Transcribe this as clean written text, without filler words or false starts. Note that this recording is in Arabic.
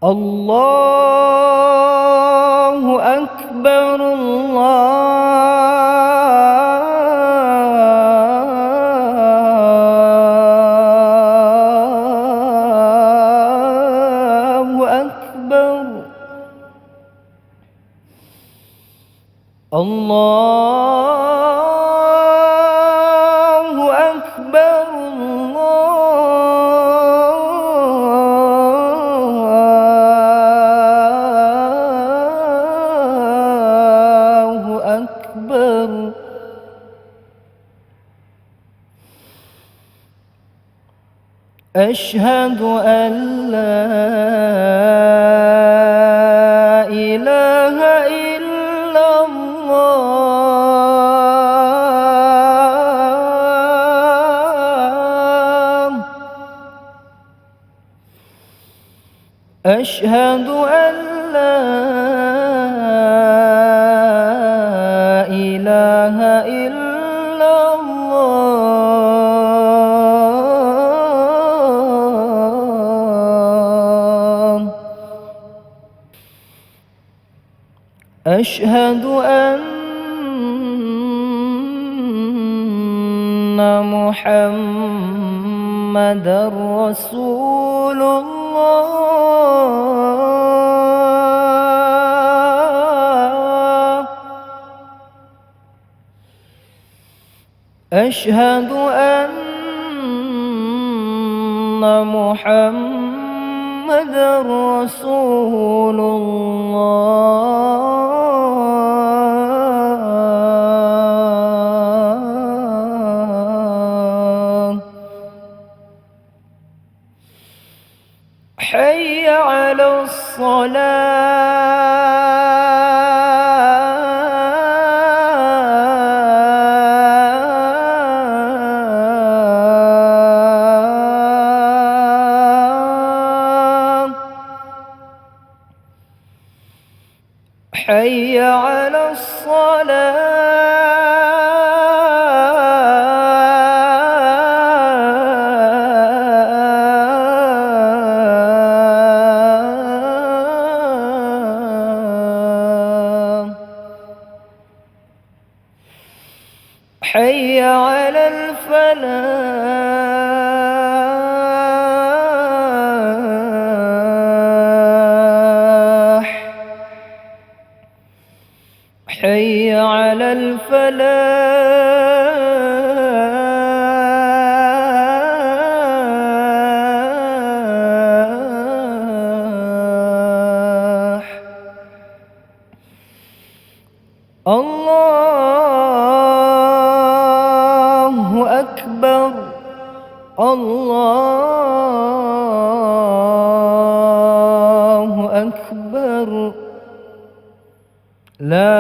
الله أكبر الله أكبر الله أكبر الله أكبر. أشهد أن لا إله إلا الله. أشهد أن لا إله إلا الله. أشهد أن محمدًا رسول الله. أشهد أن محمدًا رسول الله. حي على الصلاة. حي على الصلاة. حي على الفلاح. حي على الفلاح. الله أكبر الله أكبر. لا